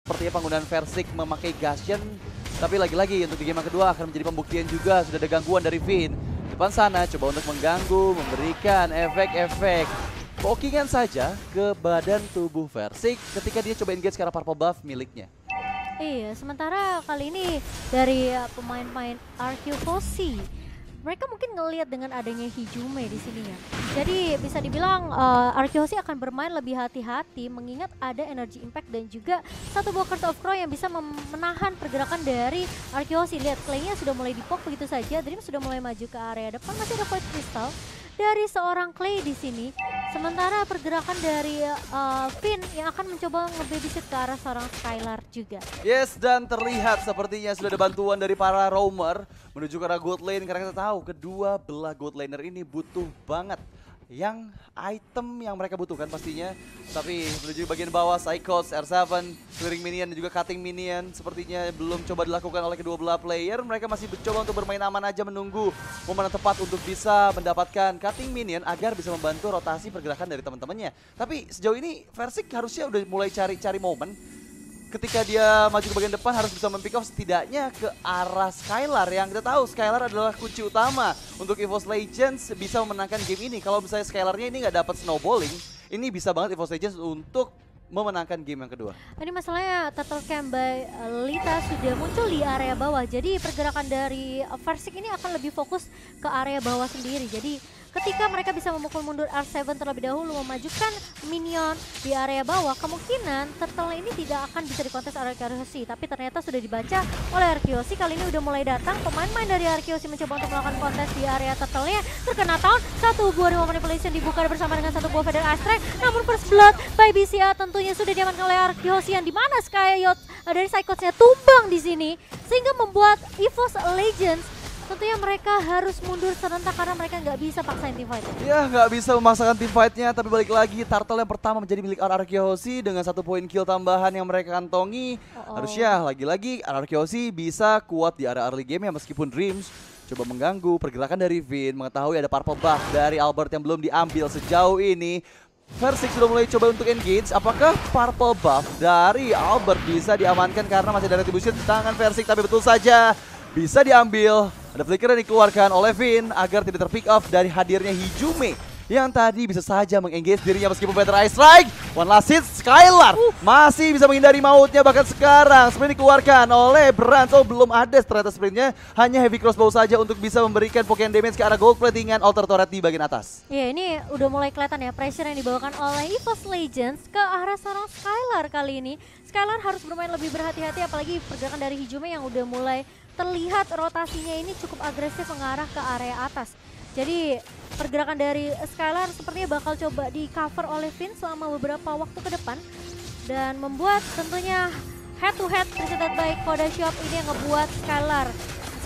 sepertinya penggunaan Versik memakai Gashen. Tapi lagi-lagi untuk di game yang kedua akan menjadi pembuktian juga. Sudah ada gangguan dari Vin. Depan sana coba untuk mengganggu, memberikan efek-efek pokingan saja ke badan tubuh Versik ketika dia coba engage ke arah purple buff miliknya. Iya, sementara kali ini dari pemain-pemain Arkeofosi, mereka mungkin ngelihat dengan adanya Hijume di sini ya. Jadi bisa dibilang Arkeofosi akan bermain lebih hati-hati mengingat ada energy impact dan juga satu buah Curse of Crow yang bisa menahan pergerakan dari Arkeofosi. Lihat, Clay-nya sudah mulai dipok begitu saja. Dream sudah mulai maju ke area depan, masih ada Void Crystal dari seorang Clay di sini. Sementara pergerakan dari Finn yang akan mencoba nge-babysit ke arah seorang Skylar juga. Yes, dan terlihat sepertinya sudah ada bantuan dari para roamer menuju ke arah gold lane karena kita tahu kedua belah gold laner ini butuh banget yang item yang mereka butuhkan pastinya. Tapi menuju bagian bawah, Psychos, R7, clearing minion dan juga cutting minion sepertinya belum coba dilakukan oleh kedua belah player. Mereka masih mencoba untuk bermain aman aja menunggu momen yang tepat untuk bisa mendapatkan cutting minion agar bisa membantu rotasi pergerakan dari teman-temannya. Tapi sejauh ini Versik harusnya udah mulai cari momen. Ketika dia maju ke bagian depan harus bisa mempick off setidaknya ke arah Skylar. Yang kita tahu Skylar adalah kunci utama untuk EVOS Legends bisa memenangkan game ini. Kalau misalnya Skylarnya ini nggak dapat snowballing, ini bisa banget EVOS Legends untuk memenangkan game yang kedua. Ini masalahnya Turtle Camp by Lita sudah muncul di area bawah. Jadi pergerakan dari Versik ini akan lebih fokus ke area bawah sendiri. Jadi ketika mereka bisa memukul mundur R7 terlebih dahulu memajukan minion di area bawah, kemungkinan Turtle ini tidak akan bisa dikontes Arkeosi. Tapi ternyata sudah dibaca oleh Arkeosi. Kali ini udah mulai datang pemain-pemain dari Arkeosi mencoba untuk melakukan kontes di area Turtle-nya. Terkena tahun, satu buah Rima Manipulation dibuka bersama dengan satu buah Feather Astray. Namun First Blood by BCA tentunya sudah diamankan oleh Arkeosi yang dimana Skyot dari Psychots-nya tumbang di sini. Sehingga membuat EVOS Legends tentunya mereka harus mundur serentak karena mereka nggak bisa paksain team fight. Ya, nggak bisa memaksakan team fight-nya, tapi balik lagi Turtle yang pertama menjadi milik Arkeosi dengan 1 poin kill tambahan yang mereka kantongi. Harusnya lagi-lagi Arkeosi bisa kuat di area early game ya, meskipun Dreams coba mengganggu pergerakan dari Vin, mengetahui ada purple buff dari Albert yang belum diambil sejauh ini. Versik sudah mulai coba untuk engage. Apakah purple buff dari Albert bisa diamankan karena masih ada retribution di tangan Versik, tapi betul saja bisa diambil. Ada flicker yang dikeluarkan oleh Vin agar tidak terpick off dari hadirnya Hijume yang tadi bisa saja mengengage dirinya meskipun Better Eye Strike. One last hit, Skylar masih bisa menghindari mautnya, bahkan sekarang sprint dikeluarkan oleh Brans. Oh, belum ada ternyata sprintnya, hanya heavy crossbow saja untuk bisa memberikan pokean damage ke arah gold platingan altar turret di bagian atas. Ya, ini udah mulai kelihatan ya pressure yang dibawakan oleh EVOS Legends ke arah seorang Skylar kali ini. Skylar harus bermain lebih berhati-hati apalagi pergerakan dari Hijume yang udah mulai terlihat rotasinya ini cukup agresif mengarah ke area atas. Jadi pergerakan dari Skylar sepertinya bakal coba di cover oleh Vin selama beberapa waktu ke depan. Dan membuat tentunya head to head presented by Koda Shop ini yang ngebuat Skylar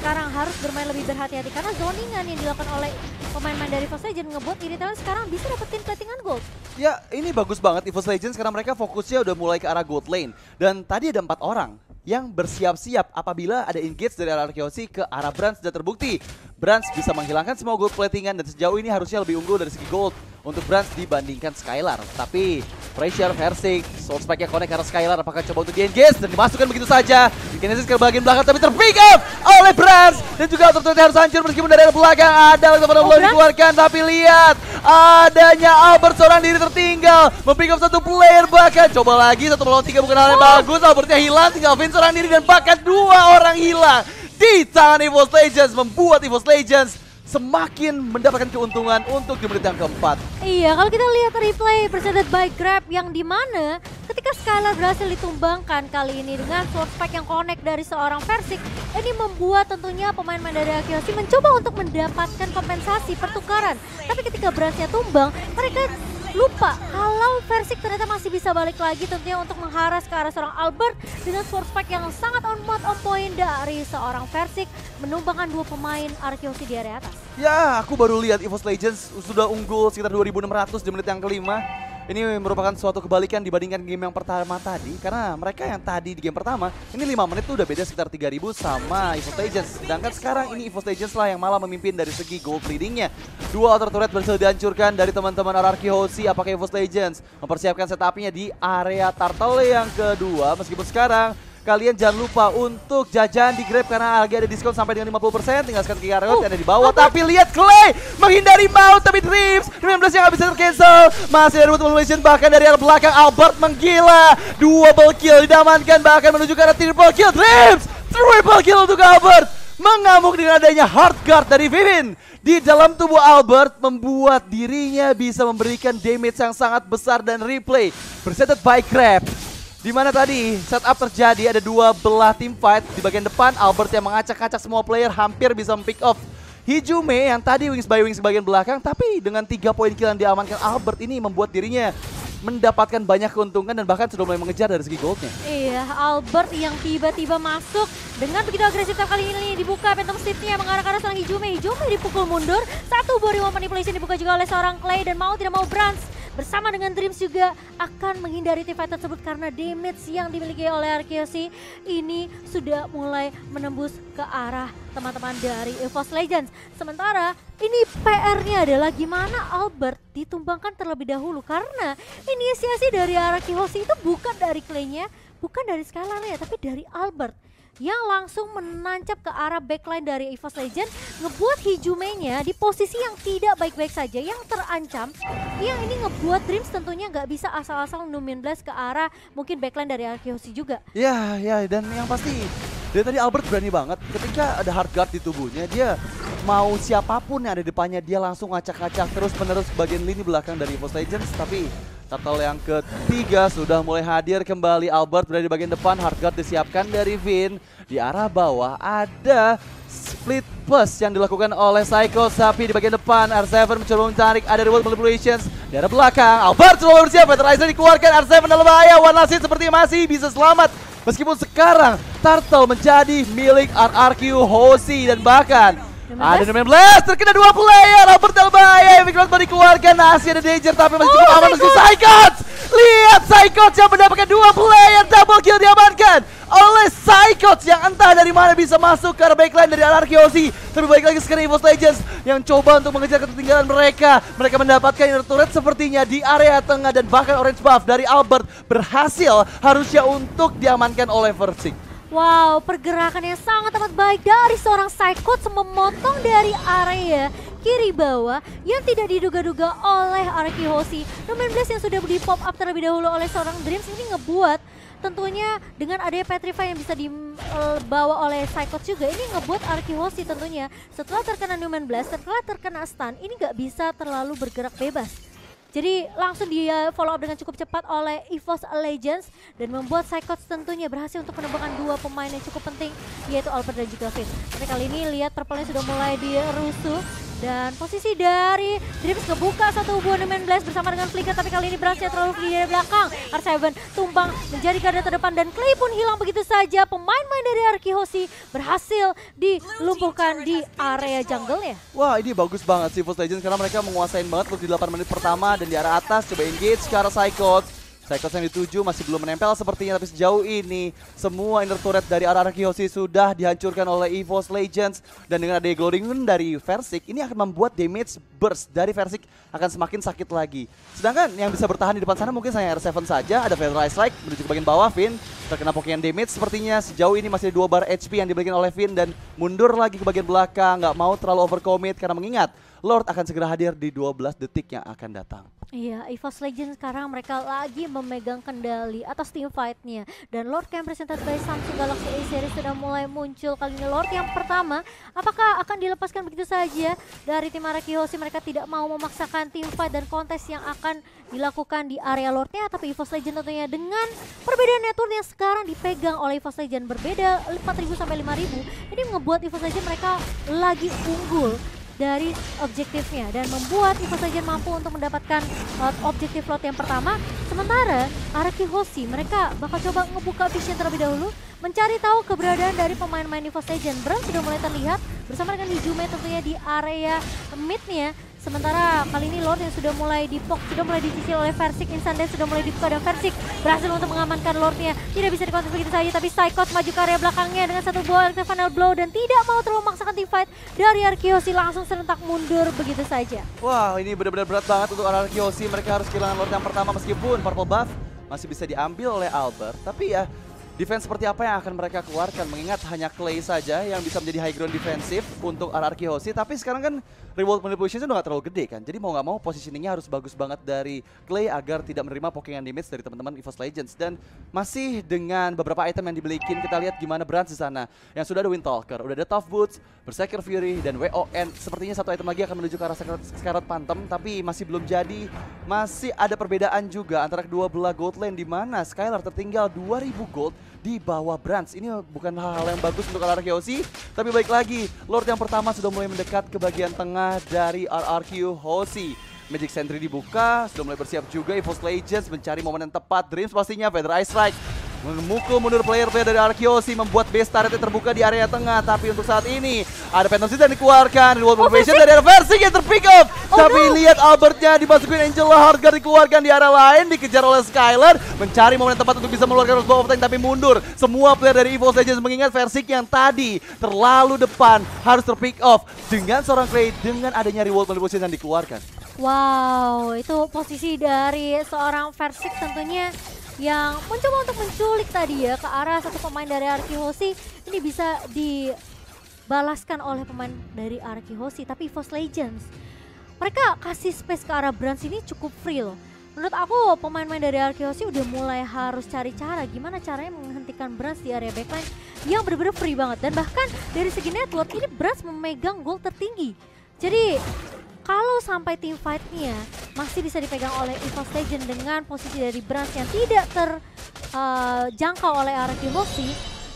sekarang harus bermain lebih berhati-hati. Karena zoningan yang dilakukan oleh pemain-pemain dari EVOS Legends ngebuat ini talent sekarang bisa dapetin platingan gold. Ya, ini bagus banget EVOS Legends karena mereka fokusnya udah mulai ke arah gold lane. Dan tadi ada 4 orang yang bersiap-siap apabila ada engage dari arah Arkeosi ke arah Brans. Sudah terbukti Brans bisa menghilangkan semua gold platingan dan sejauh ini harusnya lebih unggul dari segi gold untuk Brans dibandingkan Skylar. Tapi pressure Versik, soul spike-nya connect karena Skylar apakah coba untuk di-engage dan dimasukkan begitu saja. Genesis ke bagian belakang tapi terpick up oleh Brans dan juga auto harus hancur meskipun dari arah belakang ada belum dikeluarkan. Tapi lihat adanya Albert seorang diri tertinggal mempick up satu player, bahkan coba lagi 1 melawan 3 bukan hal yang bagus. Albertnya hilang, tinggal Vin seorang diri dan bahkan 2 orang hilang di tangan EVOS Legends, membuat EVOS Legends semakin mendapatkan keuntungan untuk di menit yang keempat. Iya, kalau kita lihat replay presented by Grab yang dimana ketika Skylar berhasil ditumbangkan kali ini dengan sword spike yang connect dari seorang Versik, ini membuat tentunya pemain-pemain dari Arkeosi mencoba untuk mendapatkan kompensasi pertukaran. Tapi ketika berasnya tumbang, mereka lupa kalau Versik ternyata masih bisa balik lagi tentunya untuk mengharas ke arah seorang Albert dengan sword spike yang sangat on point dari seorang Versik menumbangkan 2 pemain Arkeosi di area atas. Ya, aku baru lihat EVOS Legends sudah unggul sekitar 2600 di menit yang kelima. Ini merupakan suatu kebalikan dibandingkan game yang pertama tadi. Karena mereka yang tadi di game pertama, ini 5 menit tuh udah beda sekitar 3.000 sama EVOS Legends. Sedangkan sekarang ini EVOS Legends lah yang malah memimpin dari segi gold leadingnya. 2 outer turret berhasil dihancurkan dari teman-teman RRQ Hoshi. Apakah EVOS Legends mempersiapkan setupnya di area turtle yang kedua. Meskipun sekarang kalian jangan lupa untuk jajan di Grab karena lagi ada diskon sampai dengan 50%. Tinggal scan QR code yang ada di bawah. Tapi lihat Clay menghindari maut, tapi Dreams 19 yang gak bisa tercancel. Masih ada multiple mission, bahkan dari arah belakang Albert menggila. Double kill didamankan, bahkan menuju ke arah triple kill. Dreams triple kill untuk Albert. Mengamuk dengan adanya hard guard dari Vivin di dalam tubuh Albert, membuat dirinya bisa memberikan damage yang sangat besar. Dan replay presented by Grab, di mana tadi setup terjadi ada 2 belah team fight. Di bagian depan Albert yang mengacak-acak semua player, hampir bisa pick off Hijume yang tadi wings by wings bagian belakang. Tapi dengan 3 poin kill yang diamankan Albert ini membuat dirinya mendapatkan banyak keuntungan dan bahkan sudah mulai mengejar dari segi goldnya. Iya, Albert yang tiba-tiba masuk dengan begitu agresif. Kali ini dibuka Phantom Shift-nya mengarah ke arah seorang Hijume. Hijume dipukul mundur. Satu buah remote manipulation dibuka juga oleh seorang Clay, dan mau tidak mau Brans bersama dengan Dreams juga akan menghindari team fight tersebut karena damage yang dimiliki oleh Arkeosi ini sudah mulai menembus ke arah teman-teman dari EVOS Legends. Sementara ini PR-nya adalah gimana Albert ditumbangkan terlebih dahulu karena inisiasi dari Arkeosi itu bukan dari Clay-nya, bukan dari Skylar-nya, tapi dari Albert yang langsung menancap ke arah backline dari EVOS Legends, ngebuat Hijume-nya di posisi yang tidak baik-baik saja, yang terancam. Yang ini ngebuat Dreams tentunya nggak bisa asal-asal numin blast ke arah mungkin backline dari Arkeosi juga. Ya, dan yang pasti dari tadi Albert berani banget ketika ada hard guard di tubuhnya. Dia mau siapapun yang ada di depannya, dia langsung ngacak-ngacak terus-menerus bagian lini belakang dari EVOS Legends. Tapi turtle yang ketiga sudah mulai hadir kembali. Albert berada di bagian depan, hard guard disiapkan dari Vin. Di arah bawah ada split push yang dilakukan oleh Psycho. Tapi di bagian depan R7 mencoba mencari, ada reward manipulations. Di arah belakang Albert coba bersiap, Fertilizer dikeluarkan. R7 dalam bahaya, One Last Hit sepertinya masih bisa selamat. Meskipun sekarang turtle menjadi milik RRQ Hoshi, dan bahkan ada 19 terkena 2 player. Albert dalam bahaya, Epic Road baru dikeluarkan. Masih ada danger tapi masih cukup aman meski Psychots. Lihat Psychots yang mendapatkan 2 player, double kill diamankan oleh Psychots yang entah dari mana bisa masuk ke arah backline dari RRQ Hoshi. Tapi balik lagi sekarang EVOS Legends yang coba untuk mengejar ketertinggalan mereka. Mereka mendapatkan inner turret sepertinya di area tengah, dan bahkan orange buff dari Albert berhasil harusnya untuk diamankan oleh Versik. Wow, pergerakan yang sangat amat baik dari seorang Psychots memotong dari area kiri bawah yang tidak diduga-duga oleh RRQ Hoshi. Numen Blast yang sudah di pop up terlebih dahulu oleh seorang Dreams ini ngebuat tentunya dengan adanya Petrify yang bisa dibawa oleh Psychots juga, ini ngebuat RRQ Hoshi tentunya setelah terkena Numen Blast, setelah terkena stun, ini nggak bisa terlalu bergerak bebas. Jadi langsung dia follow up dengan cukup cepat oleh EVOS Legends dan membuat Psychots tentunya berhasil untuk menemukan 2 pemain yang cukup penting, yaitu Albert dan juga Vin. Tapi kali ini lihat purple-nya sudah mulai dirusuh dan posisi dari Dreams ngebuka satu buah Numen Blast bersama dengan Flicker, tapi kali ini berhasil terlalu di belakang. R7 tumbang menjadi garda terdepan dan Clay pun hilang begitu saja. Pemain-pemain dari RRQ Hoshi berhasil dilumpuhkan di area jungle-nya. Wah, ini bagus banget sih EVOS Legends karena mereka menguasain banget look di 8 menit pertama. Dan di arah atas coba engage ke arah Psychots. Psychots yang dituju masih belum menempel sepertinya, tapi sejauh ini semua inner turret dari RRQ Hoshi sudah dihancurkan oleh EVOS Legends. Dan dengan adanya Glowing Wind dari Versik, ini akan membuat damage burst dari Versik akan semakin sakit lagi. Sedangkan yang bisa bertahan di depan sana mungkin hanya R7 saja. Ada Featherlight Strike menuju ke bagian bawah. Vin terkena Pokemon damage sepertinya. Sejauh ini masih ada 2 bar HP yang diberikan oleh Vin dan mundur lagi ke bagian belakang. Nggak mau terlalu overcommit karena mengingat Lord akan segera hadir di 12 detik yang akan datang. Iya, EVOS Legends sekarang mereka lagi memegang kendali atas team fight-nya. Dan Lord yang presented by Samsung Galaxy A series sudah mulai muncul. Kali ini Lord yang pertama, apakah akan dilepaskan begitu saja dari tim RRQ Hoshi? Mereka tidak mau memaksakan team fight dan kontes yang akan dilakukan di area Lordnya. Tapi EVOS Legends tentunya dengan perbedaan network yang sekarang dipegang oleh EVOS Legends berbeda 4.000 sampai 5.000. Ini membuat EVOS Legends mereka lagi unggul dari objektifnya dan membuat EVOS Legends mampu untuk mendapatkan objektif lot yang pertama. Sementara RRQ Hoshi mereka bakal coba ngebuka vision terlebih dahulu, mencari tahu keberadaan dari pemain-pemain EVOS Legends. Brand sudah mulai terlihat bersama dengan Hijume tentunya di area mid-nya. Sementara kali ini Lord yang sudah mulai dipok, sudah mulai dicicil oleh Versik. Instant Dance sudah mulai dibuka dan Versik berhasil untuk mengamankan Lordnya. Tidak bisa dikontes begitu saja, tapi Psychos maju ke area belakangnya dengan satu buah Electric Final Blow dan tidak mau terlalu memaksakan teamfight dari Arkeosi, langsung serentak mundur begitu saja. Wah, ini benar-benar berat banget untuk Arkeosi. Mereka harus kehilangan Lord yang pertama meskipun purple buff masih bisa diambil oleh Albert. Tapi ya, defense seperti apa yang akan mereka keluarkan? Mengingat hanya Clay saja yang bisa menjadi high ground defensif untuk Arkeosi. Tapi sekarang kan reward manipulation udah gak terlalu gede kan. Jadi mau gak mau positioningnya harus bagus banget dari Clay agar tidak menerima poking damage dari teman-teman EVOS Legends. Dan masih dengan beberapa item yang dibelikin, kita lihat gimana Brands di sana. Yang sudah ada Windtalker, udah ada Tough Boots, Berserker Fury, dan WON. Sepertinya satu item lagi akan menuju ke arah Scarlet Phantom, tapi masih belum jadi. Masih ada perbedaan juga antara kedua belah gold lane, di mana Skylar tertinggal 2000 gold di bawah Brands. Ini bukan hal-hal yang bagus untuk Arkeosi, tapi baik lagi, Lord yang pertama sudah mulai mendekat ke bagian tengah dari Arkeosi. Magic Sentry dibuka, sudah mulai bersiap juga EVOS Legends mencari momen yang tepat. Dreams pastinya, Feather Ice Strike memukul mundur player-player dari Arkeosi, membuat base turretnya terbuka di area tengah. Tapi untuk saat ini ada Phantom Seed yang dikeluarkan, reward motivation dari arah Versik yang terpick up. Tapi lihat Albertnya dimasukin Angela, Hardguard dikeluarkan di arah lain, dikejar oleh Skylar, mencari momen yang tepat untuk bisa mengeluarkan Rose of Tank, tapi mundur. Semua player dari EVOS Legends mengingat Versik yang tadi terlalu depan harus terpick off dengan seorang Clay dengan adanya reward motivation yang dikeluarkan. Wow, itu posisi dari seorang Versik tentunya yang mencoba untuk menculik tadi ya ke arah satu pemain dari Arkeosi. Ini bisa dibalaskan oleh pemain dari Arkeosi, tapi EVOS Legends mereka kasih space ke arah Brands ini cukup free loh. Menurut aku pemain-pemain dari Arkeosi udah mulai harus cari cara gimana caranya menghentikan Brands di area backline yang benar-benar free banget. Dan bahkan dari segi network ini Brands memegang gold tertinggi. Jadi kalau sampai team fight-nya masih bisa dipegang oleh EVOS Legends dengan posisi dari Brands yang tidak terjangkau oleh Arkeosi,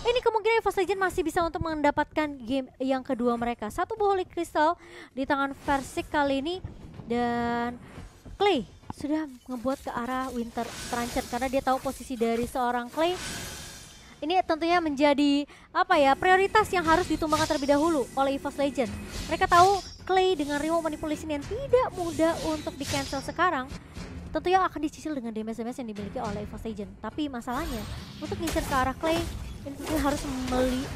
ini kemungkinan EVOS Legends masih bisa untuk mendapatkan game yang kedua mereka. Satu buah Holy Crystal di tangan Versik kali ini, dan Clay sudah ngebuat ke arah Winter Trencher karena dia tahu posisi dari seorang Clay. Ini tentunya menjadi prioritas yang harus ditumbangkan terlebih dahulu oleh EVOS Legends. Mereka tahu Clay dengan remote manipulation yang tidak mudah untuk di cancel sekarang, tentunya akan dicicil dengan damage-damage yang dimiliki oleh EVOS Legends. Tapi masalahnya untuk ngisir ke arah Clay ini harus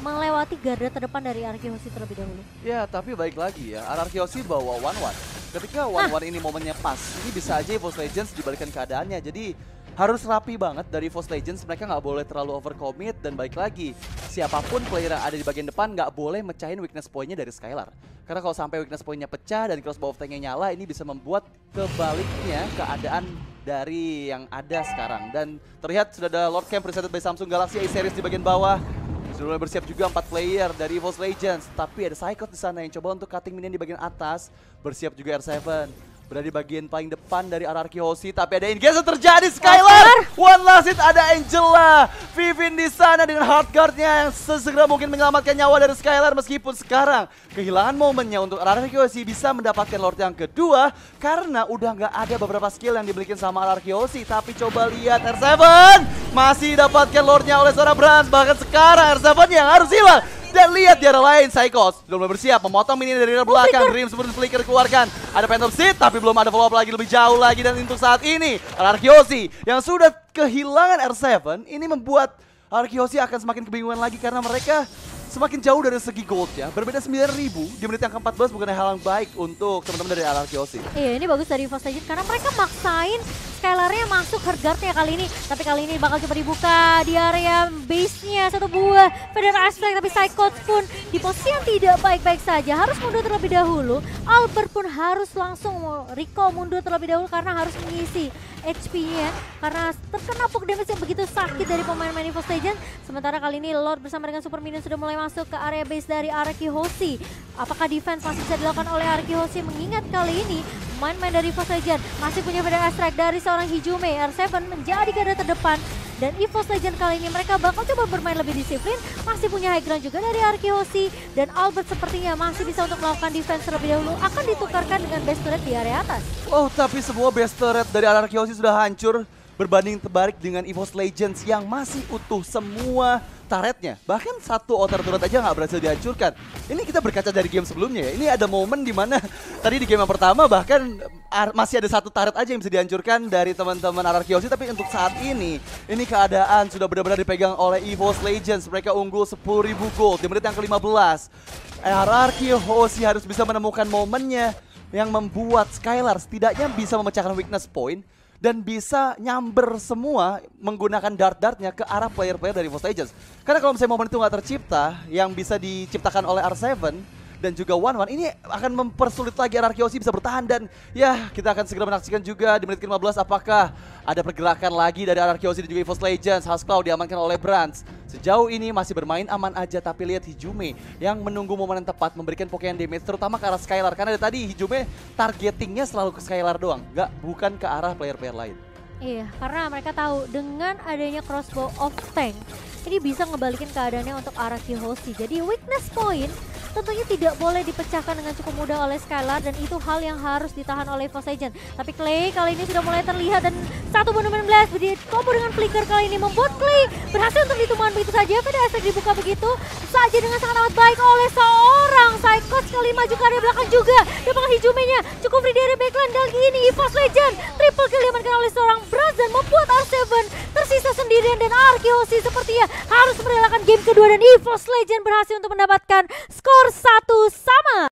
melewati garda terdepan dari Arkeosi terlebih dahulu. Ya, tapi baik lagi ya, Arkeosi bawa 1-1. Ketika 1-1 ini momennya pas, ini bisa aja EVOS Legends dibalikan keadaannya. Jadi harus rapi banget dari EVOS Legends, mereka nggak boleh terlalu overcommit. Dan baik lagi, siapapun player yang ada di bagian depan nggak boleh mecahin weakness point-nya dari Skylar. Karena kalau sampai weakness point-nya pecah dan crossbow of tank-nya nyala, ini bisa membuat kebaliknya keadaan dari yang ada sekarang. Dan terlihat sudah ada Lord Camp presented by Samsung Galaxy A-Series di bagian bawah. Sudah mulai bersiap juga 4 player dari EVOS Legends. Tapi ada Psychos di sana yang coba untuk cutting minion di bagian atas. Bersiap juga R7. Berada di bagian paling depan dari Arkeosi, tapi ada engage yang terjadi. Skylar, one last hit, ada Angela, Vivin di sana dengan hardguardnya yang sesegera mungkin menyelamatkan nyawa dari Skylar, meskipun sekarang kehilangan momennya untuk Arkeosi bisa mendapatkan Lord yang kedua karena udah nggak ada beberapa skill yang dimiliki sama Arkeosi. Tapi coba lihat R7 masih dapatkan Lordnya oleh seorang Brands, bahkan sekarang R7 yang harus hilang. Dan lihat di arah lain, Psychos sudah mulai bersiap memotong mini dari arah belakang. Dream seperti flicker keluarkan. Ada Phantom Seed tapi belum ada follow up lagi lebih jauh lagi. Dan untuk saat ini Arkeosi yang sudah kehilangan R7, ini membuat Arkeosi akan semakin kebingungan lagi karena mereka semakin jauh dari segi goldnya. Berbeda 9.000 di menit yang ke-14 bukan hal yang baik untuk teman-teman dari Arkeosi. Iya, ini bagus dari EVOS Legends karena mereka maksain Skylar-nya masuk hardguard-nya kali ini. Tapi kali ini bakal coba dibuka di area base-nya. Satu buah Feather Ice Strike, tapi Psychos pun di posisi yang tidak baik-baik saja. Harus mundur terlebih dahulu. Albert pun harus langsung recall mundur terlebih dahulu karena harus mengisi HP-nya. Karena terkena poke damage yang begitu sakit dari pemain-pemain EVOS Legends. Sementara kali ini Lord bersama dengan Super Minion sudah mulai masuk ke area base dari Arkeosi. Apakah defense masih bisa dilakukan oleh Arkeosi? Mengingat kali ini main-main dari EVOS Legends masih punya Feather Ice Strike dari seorang Hijume. R7 menjadi garda terdepan. Dan EVOS Legends kali ini mereka bakal coba bermain lebih disiplin. Masih punya high ground juga dari Arkeosi. Dan Albert sepertinya masih bisa untuk melakukan defense terlebih dahulu. Akan ditukarkan dengan base turret di area atas. Oh, tapi semua base turret dari Arkeosi sudah hancur. berbanding terbalik dengan EVOS Legends yang masih utuh semua turretnya. Bahkan satu outer turret aja nggak berhasil dihancurkan. Ini kita berkaca dari game sebelumnya ya. Ini ada momen di mana tadi di game yang pertama bahkan masih ada satu turret aja yang bisa dihancurkan dari teman-teman RRQ. Tapi untuk saat ini keadaan sudah benar-benar dipegang oleh EVOS Legends. Mereka unggul 10.000 gold di menit yang ke-15. RRQ harus bisa menemukan momennya yang membuat Skylar setidaknya bisa memecahkan weakness point dan bisa nyamber semua menggunakan dart-dartnya ke arah player-player dari EVOS Legends. Karena kalau misalnya momen itu nggak tercipta, yang bisa diciptakan oleh R7 dan juga One ini akan mempersulit lagi RRQ bisa bertahan. Dan ya, kita akan segera menyaksikan juga di menit ke-15 apakah ada pergerakan lagi dari RRQ dan juga EVOS Legends. Houseclaw diamankan oleh Brands. Sejauh ini masih bermain aman aja, tapi lihat Hijume yang menunggu momen yang tepat memberikan Pokemon damage terutama ke arah Skylar. Karena dari tadi Hijume targetingnya selalu ke Skylar doang, bukan ke arah player-player lain. Iya, karena mereka tahu dengan adanya crossbow of tank ini bisa ngebalikin keadaannya untuk RRQ Hoshi. Jadi weakness point tentunya tidak boleh dipecahkan dengan cukup mudah oleh Skylar dan itu hal yang harus ditahan oleh EVOS Legends. Tapi Clay kali ini sudah mulai terlihat dan satu bonus blast combo dengan flicker kali ini membuat Clay berhasil untuk ditumbangkan begitu saja. Pada efek dibuka begitu saja dengan sangat amat baik oleh seorang Psychots. Kali maju ke area belakang juga. Dapatkan Hijume-nya cukup free dari backline dan ini EVOS Legends triple kill diamankan oleh seorang Brands dan membuat R7 tersisa sendirian dan RRQ Hoshi sepertinya harus merelakan game kedua dan EVOS Legends berhasil untuk mendapatkan skor 1-1.